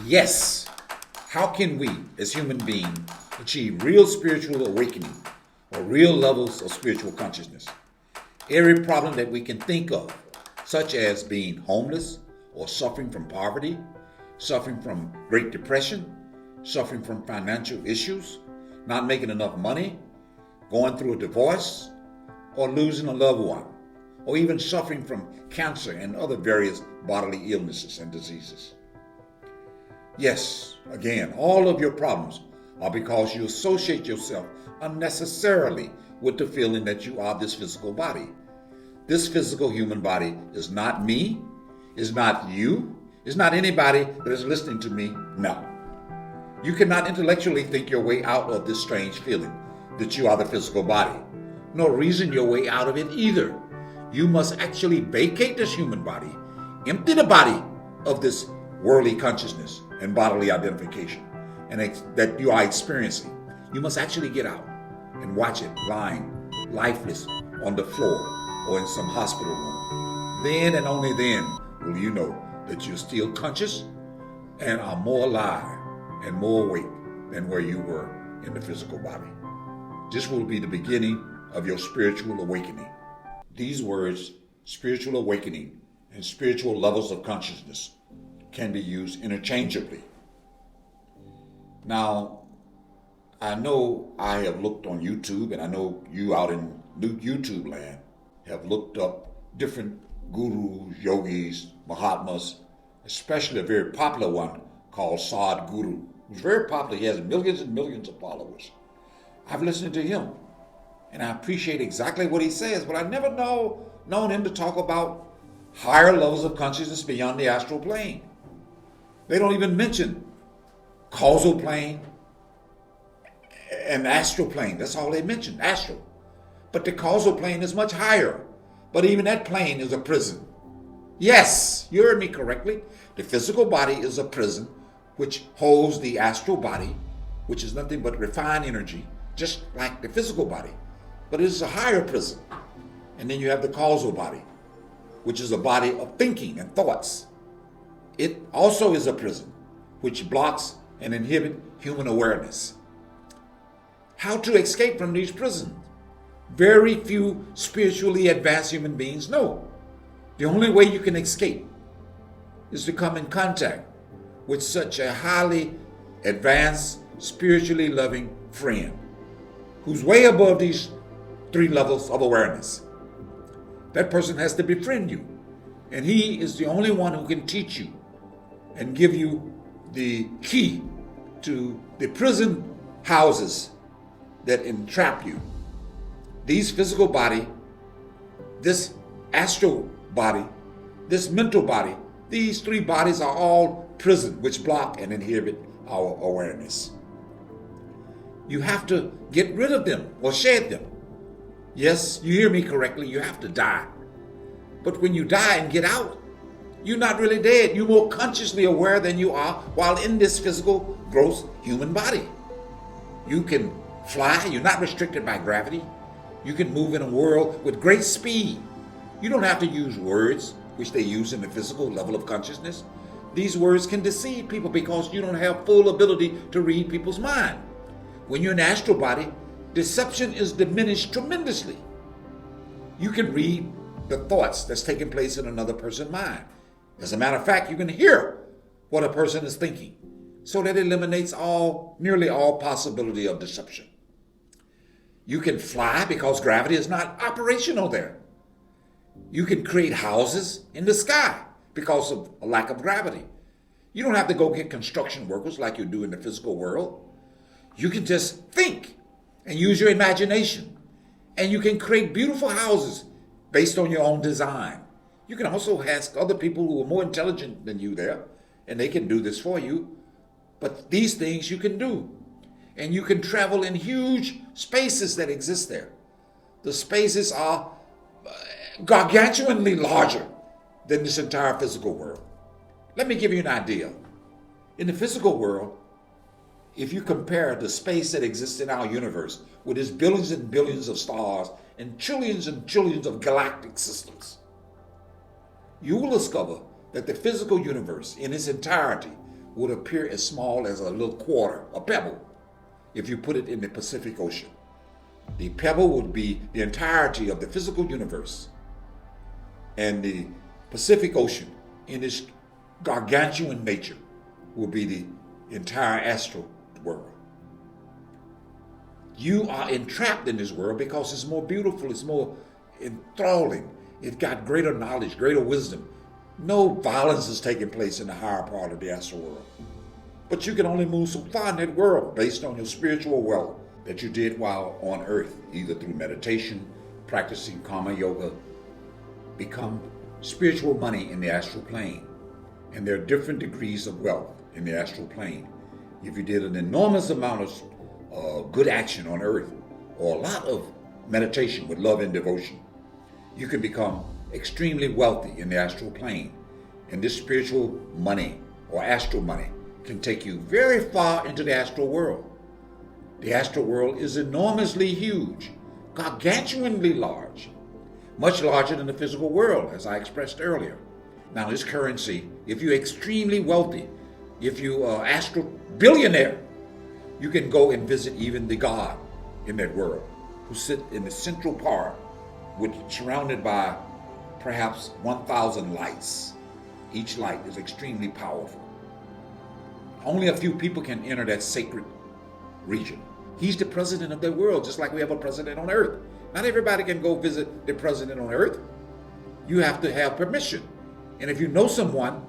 Yes. How can we, as human beings, achieve real spiritual awakening or real levels of spiritual consciousness? Every problem that we can think of, such as being homeless or suffering from poverty, suffering from Great Depression, suffering from financial issues, not making enough money, going through a divorce, or losing a loved one, or even suffering from cancer and other various bodily illnesses and diseases. Yes, again, all of your problems are because you associate yourself unnecessarily with the feeling that you are this physical body. This physical human body is not me, is not you, is not anybody that is listening to me. No. You cannot intellectually think your way out of this strange feeling that you are the physical body, nor reason your way out of it either. You must actually vacate this human body, empty the body of this worldly consciousness and bodily identification and that you are experiencing. You must actually get out and watch it lying lifeless on the floor or in some hospital room. Then and only then will you know that you're still conscious and are more alive and more awake than where you were in the physical body. This will be the beginning of your spiritual awakening. These words, spiritual awakening and spiritual levels of consciousness, can be used interchangeably. Now, I know I have looked on YouTube, and I know you out in YouTube land have looked up different gurus, yogis, Mahatmas, especially a very popular one called Sadhguru, who's very popular. He has millions and millions of followers. I've listened to him, and I appreciate exactly what he says, but I've never known him to talk about higher levels of consciousness beyond the astral plane. They don't even mention causal plane and astral plane. That's all they mention, astral. But the causal plane is much higher. But even that plane is a prison. Yes, you heard me correctly. The physical body is a prison which holds the astral body, which is nothing but refined energy, just like the physical body. But it is a higher prison. And then you have the causal body, which is a body of thinking and thoughts. It also is a prison which blocks and inhibits human awareness. How to escape from these prisons? Very few spiritually advanced human beings know. The only way you can escape is to come in contact with such a highly advanced, spiritually loving friend who's way above these three levels of awareness. That person has to befriend you, and he is the only one who can teach you and give you the key to the prison houses that entrap you. These physical body, this astral body, this mental body, these three bodies are all prison which block and inhibit our awareness. You have to get rid of them or shed them. Yes, you hear me correctly, you have to die. But when you die and get out, you're not really dead. You're more consciously aware than you are while in this physical, gross human body. You can fly. You're not restricted by gravity. You can move in a world with great speed. You don't have to use words, which they use in the physical level of consciousness. These words can deceive people because you don't have full ability to read people's mind. When you're in the astral body, deception is diminished tremendously. You can read the thoughts that's taking place in another person's mind. As a matter of fact, you can hear what a person is thinking. So that eliminates nearly all possibility of deception. You can fly because gravity is not operational there. You can create houses in the sky because of a lack of gravity. You don't have to go get construction workers like you do in the physical world. You can just think and use your imagination. And you can create beautiful houses based on your own design. You can also ask other people who are more intelligent than you there, and they can do this for you. But these things you can do. And you can travel in huge spaces that exist there. The spaces are gargantuanly larger than this entire physical world. Let me give you an idea. In the physical world, if you compare the space that exists in our universe with its billions and billions of stars and trillions of galactic systems, you will discover that the physical universe in its entirety would appear as small as a little quarter, a pebble, if you put it in the Pacific Ocean. The pebble would be the entirety of the physical universe, and the Pacific Ocean in its gargantuan nature will be the entire astral world. You are entrapped in this world because it's more beautiful, it's more enthralling, it's got greater knowledge, greater wisdom. No violence is taking place in the higher part of the astral world. But you can only move so far in that world based on your spiritual wealth that you did while on earth, either through meditation, practicing karma yoga, become spiritual money in the astral plane. And there are different degrees of wealth in the astral plane. If you did an enormous amount of good action on earth, or a lot of meditation with love and devotion, you can become extremely wealthy in the astral plane. And this spiritual money or astral money can take you very far into the astral world. The astral world is enormously huge, gargantuanly large, much larger than the physical world, as I expressed earlier. Now, this currency, if you're extremely wealthy, if you are astral billionaire, you can go and visit even the God in that world, who sit in the central part, surrounded by perhaps 1,000 lights. Each light is extremely powerful. Only a few people can enter that sacred region. He's the president of that world, just like we have a president on earth. Not everybody can go visit the president on earth. You have to have permission. And if you know someone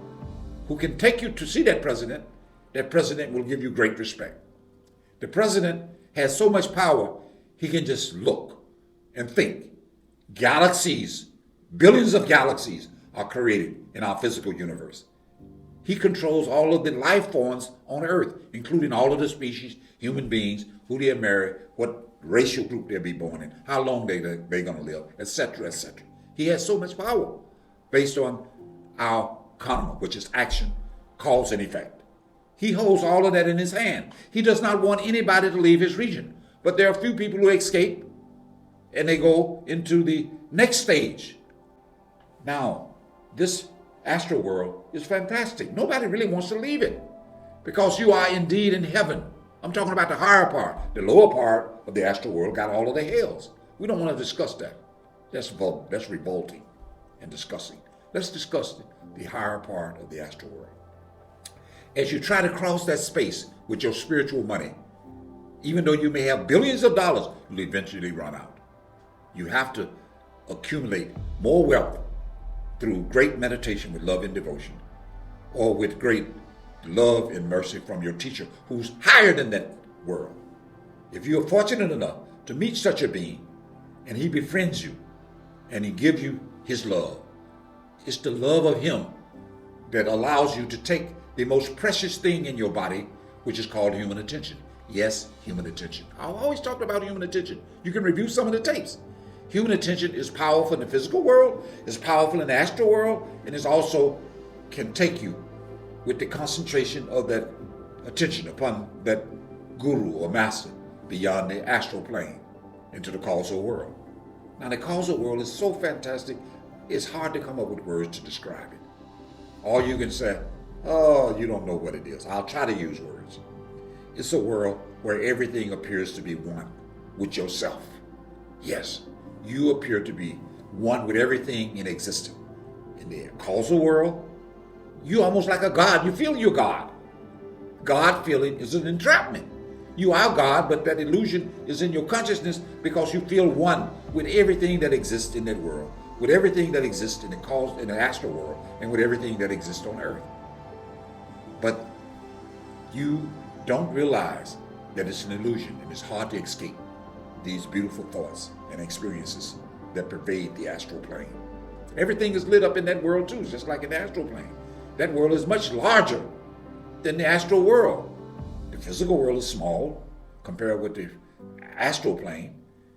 who can take you to see that president will give you great respect. The president has so much power, he can just look and think. Galaxies, billions of galaxies are created in our physical universe. He controls all of the life forms on earth, including all of the species, human beings, who they marry, what racial group they'll be born in, how long they're going to live, etc., etc. He has so much power based on our karma, which is action, cause, and effect. He holds all of that in his hand. He does not want anybody to leave his region. But there are a few people who escape and they go into the next stage. Now, this astral world is fantastic. Nobody really wants to leave it because you are indeed in heaven. I'm talking about the higher part. The lower part of the astral world got all of the hells. We don't want to discuss that. That's revolting and disgusting. Let's discuss the higher part of the astral world. As you try to cross that space with your spiritual money, even though you may have billions of dollars, you'll eventually run out. You have to accumulate more wealth through great meditation with love and devotion, or with great love and mercy from your teacher who's higher than that world. If you're fortunate enough to meet such a being and he befriends you and he gives you his love, it's the love of him that allows you to take the most precious thing in your body, which is called human attention. Yes, human attention. I've always talked about human attention. You can review some of the tapes. Human attention is powerful in the physical world, is powerful in the astral world, and is also can take you with the concentration of that attention upon that guru or master beyond the astral plane into the causal world. Now, the causal world is so fantastic, it's hard to come up with words to describe it. All you can say, oh, you don't know what it is. I'll try to use words. It's a world where everything appears to be one with yourself. Yes, you appear to be one with everything in existence. In the causal world, you're almost like a God. You feel you're God. God feeling is an entrapment. You are God, but that illusion is in your consciousness because you feel one with everything that exists in that world, with everything that exists in the astral world, and with everything that exists on earth. But you don't realize that it's an illusion and it's hard to escape these beautiful thoughts and experiences that pervade the astral plane. Everything is lit up in that world too, just like in the astral plane. That world is much larger than the astral world. The physical world is small compared with the astral plane,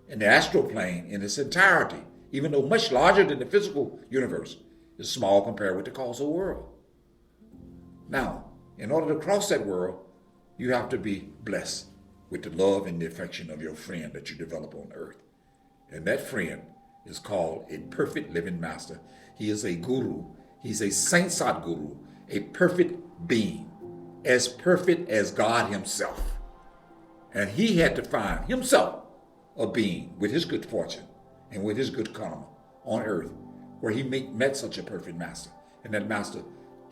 and the astral plane in its entirety, even though much larger than the physical universe, is small compared with the causal world. Now, in order to cross that world, you have to be blessed with the love and the affection of your friend that you develop on earth. And that friend is called a perfect living master. He is a guru. He's a Saint Sadhguru, a perfect being as perfect as God himself. And he had to find himself a being with his good fortune and with his good karma on earth where he met such a perfect master. And that master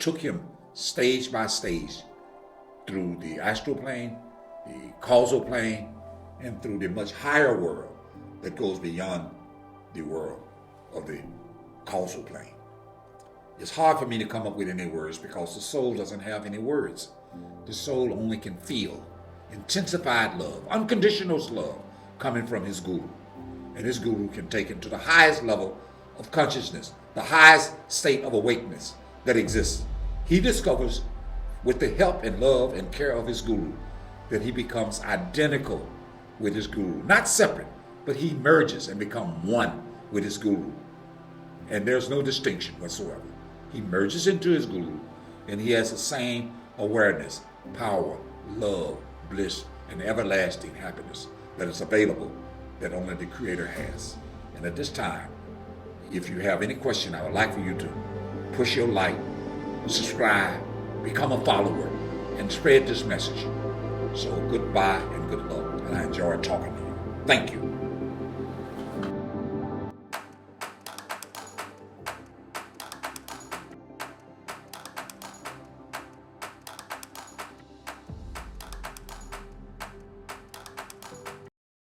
took him stage by stage through the astral plane, the causal plane, and through the much higher world that goes beyond the world of the causal plane. It's hard for me to come up with any words because the soul doesn't have any words. The soul only can feel intensified love, unconditional love coming from his guru. And his guru can take him to the highest level of consciousness, the highest state of awakeness that exists. He discovers, with the help and love and care of his guru, that he becomes identical with his guru. Not separate, but he merges and becomes one with his guru. And there's no distinction whatsoever. He merges into his guru, and he has the same awareness, power, love, bliss, and everlasting happiness that is available that only the Creator has. And at this time, if you have any question, I would like for you to push your like, subscribe, become a follower, and spread this message. So goodbye and good luck. And I enjoyed talking to you. Thank you.